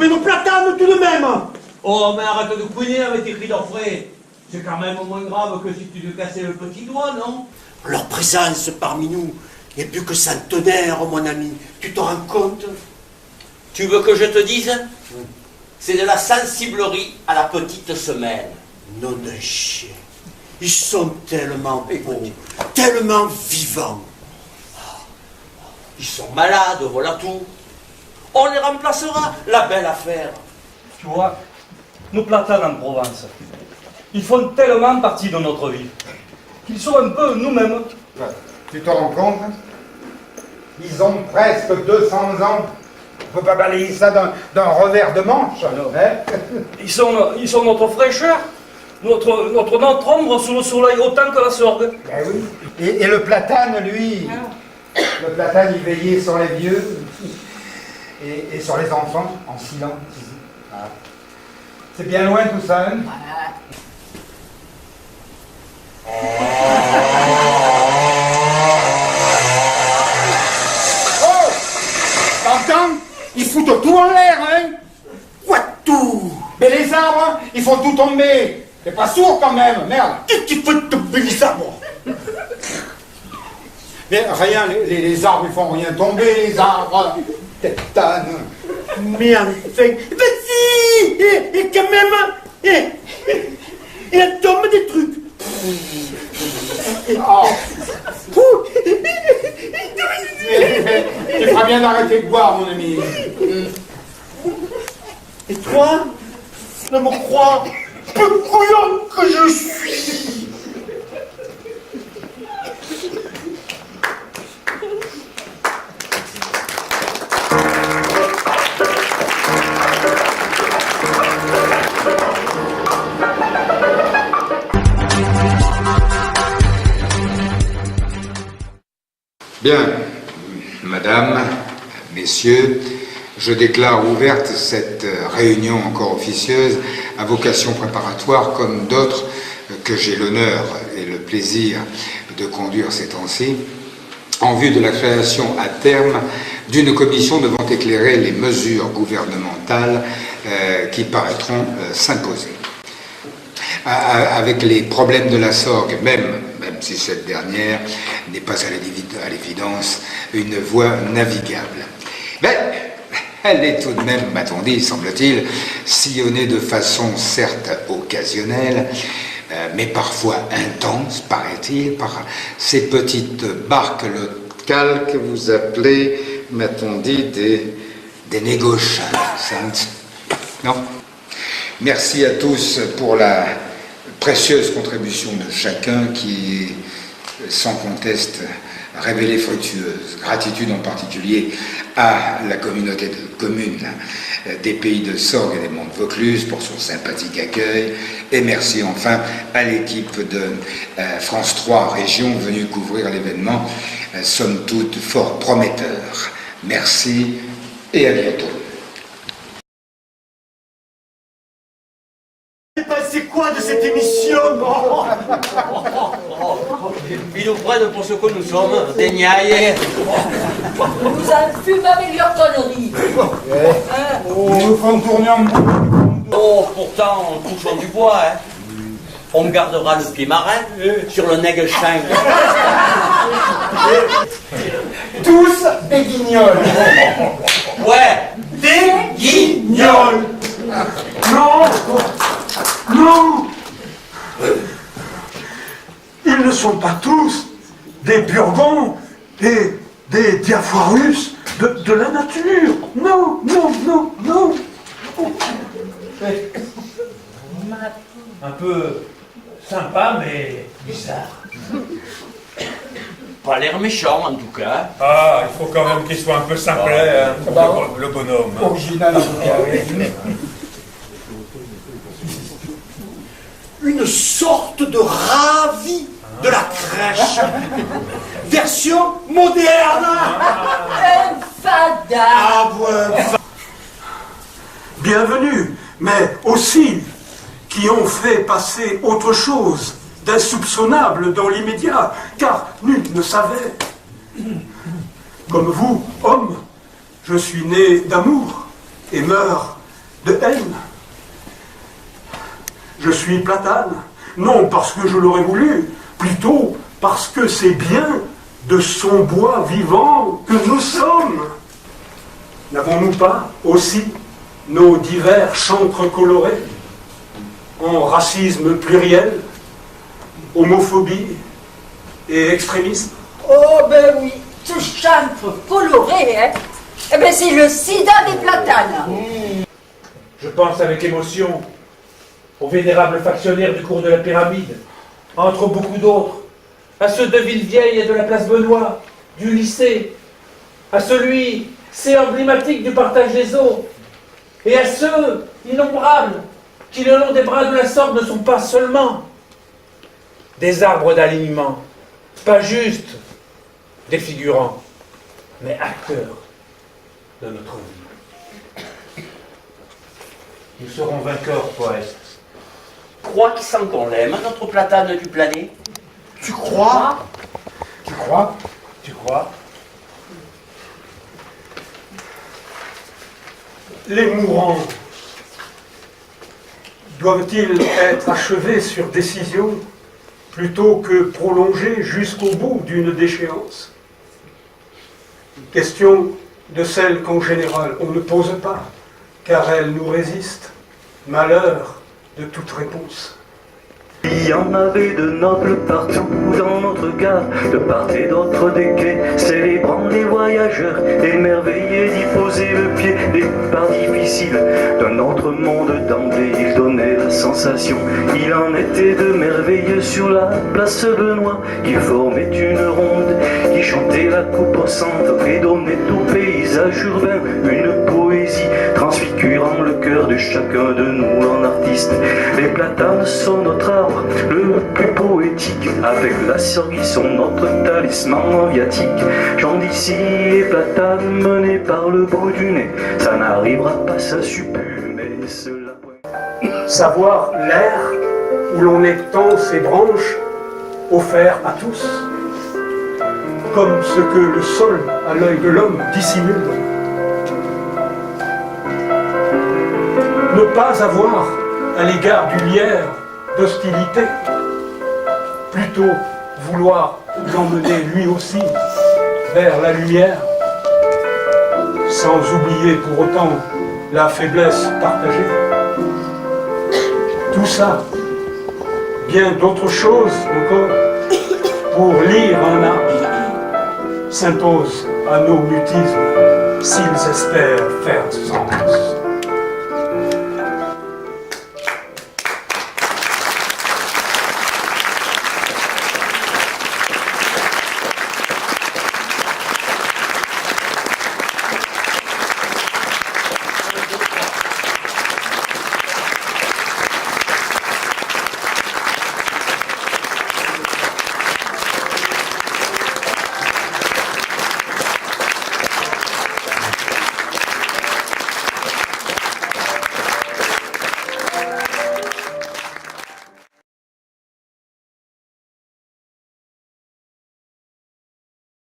Nos platanes tout de même. Oh, mais arrête de couiner avec tes cris d'orfraie. C'est quand même moins grave que si tu te cassais le petit doigt, non? Leur présence parmi nous est plus que centenaire, mon ami. Tu te rends compte? Tu veux que je te dise? C'est de la sensiblerie à la petite semaine. Nom d'un chien. Ils sont tellement beaux, tellement vivants. Ils sont malades, voilà tout. On les remplacera, la belle affaire. Tu vois, nos platanes en Provence, ils font tellement partie de notre vie qu'ils sont un peu nous-mêmes. Ouais. Tu te rends compte? Ils ont presque 200 ans. On ne peut pas balayer ça d'un revers de manche. Hein? Ils sont notre fraîcheur, notre ombre sous le soleil autant que la sorgue. Ben oui. Et le platane, lui, le platane, il veillait sur les vieux. Et sur les enfants, en silence. Ah. C'est bien loin tout ça, hein? Oh! T'entends? Ils foutent tout en l'air, hein? Quoi tout? Mais les arbres, ils font tout tomber. T'es pas sourd quand même, merde. Qu'est-ce qu'il faut tomber les arbres? Mais rien, les arbres, ils font rien tomber, les arbres. Tétane. Mais enfin, vas-y! Et quand même, il tombe des trucs. Oh. Tu feras bien d'arrêter de boire, mon ami. Et toi, ne me crois, peu couillon que je suis. Bien, madame, messieurs, je déclare ouverte cette réunion encore officieuse à vocation préparatoire comme d'autres que j'ai l'honneur et le plaisir de conduire ces temps-ci, en vue de la création à terme d'une commission devant éclairer les mesures gouvernementales qui paraîtront s'imposer. Avec les problèmes de la sorgue, même si cette dernière n'est pas à l'évidence une voie navigable. Mais elle est tout de même, m'a-t-on dit, semble-t-il, sillonnée de façon certes occasionnelle, mais parfois intense, paraît-il, par ces petites barques locales que vous appelez, m'a-t-on dit, des négociants. Non? Merci à tous pour la précieuse contribution de chacun qui est sans conteste révélée fructueuse. Gratitude en particulier à la communauté de communes des pays de Sorgue et des Monts de Vaucluse pour son sympathique accueil. Et merci enfin à l'équipe de France 3 Région venue couvrir l'événement, somme toute fort prometteur. Merci et à bientôt. C'est quoi de cette émission? Ils nous prennent pour ce que nous sommes, des niailles. Nous avons fumé avec leur connerie. Ils nous font tourner en bout. Oh, pourtant, touchons du bois, hein. On gardera le pied marin sur le nègre 5. Tous des guignols. Ouais, des guignols. Non! Non! Ils ne sont pas tous des Burgonds et des Diafoirus de la nature. Non, non, non, non. Un peu sympa, mais bizarre. Pas l'air méchant, en tout cas. Ah, il faut quand même qu'il soit un peu simplet, hein, le bonhomme. Original en tout cas, oui. une sorte de ravi de la crèche. Version moderne. Un fada. Ah ouais. Bienvenue, mais aussi qui ont fait passer autre chose d'insoupçonnable dans l'immédiat, car nul ne savait. Comme vous, homme, je suis né d'amour et meurs de haine. Je suis Platane, non parce que je l'aurais voulu, plutôt parce que c'est bien de son bois vivant que nous sommes. N'avons-nous pas aussi nos divers chantres colorés en racisme pluriel, homophobie et extrémisme? Oh ben oui, ce chantre coloré, hein. Eh ben c'est le sida des platanes. Je pense avec émotion aux vénérables factionnaires du cours de la pyramide, entre beaucoup d'autres, à ceux de Villevieille et de la place Benoît, du lycée, à celui, c'est emblématique du partage des eaux, et à ceux, innombrables, qui le long des bras de la Sorgue ne sont pas seulement des arbres d'alignement, pas juste des figurants, mais acteurs de notre vie. Nous serons vainqueurs, poète. Crois qu'il sent qu'on l'aime, notre platane du plané. Tu crois? Tu crois? Tu crois? Les mourants doivent-ils être achevés sur décision plutôt que prolongés jusqu'au bout d'une déchéance? Question de celle qu'en général on ne pose pas, car elle nous résiste. Malheur de toute réponse. Il y en avait de nobles partout dans notre gare, de part et d'autre des quais, célébrant les voyageurs, émerveillés d'y poser le pied, des pas difficiles d'un autre monde d'emblée, il donnait la sensation, il en était de merveilleux sur la place Benoît, qui formait une ronde, qui chantait la coupe au centre, et donnait au paysage urbain une poésie, transfigurant le cœur de chacun de nous en artiste. Les platanes sont notre arbre, le plus poétique, avec la Sorgue qui sont notre talisman viatique. Chant d'ici et platanes menés par le bout du nez, ça n'arrivera pas, ça suppume, mais cela... Savoir l'air où l'on étend ses branches, offert à tous, comme ce que le sol à l'œil de l'homme dissimule. Ne pas avoir à l'égard du lierre d'hostilité, plutôt vouloir l'emmener lui aussi vers la lumière, sans oublier pour autant la faiblesse partagée. Tout ça, bien d'autres choses encore, pour lire un arbre, s'impose à nos mutismes s'ils espèrent faire sens.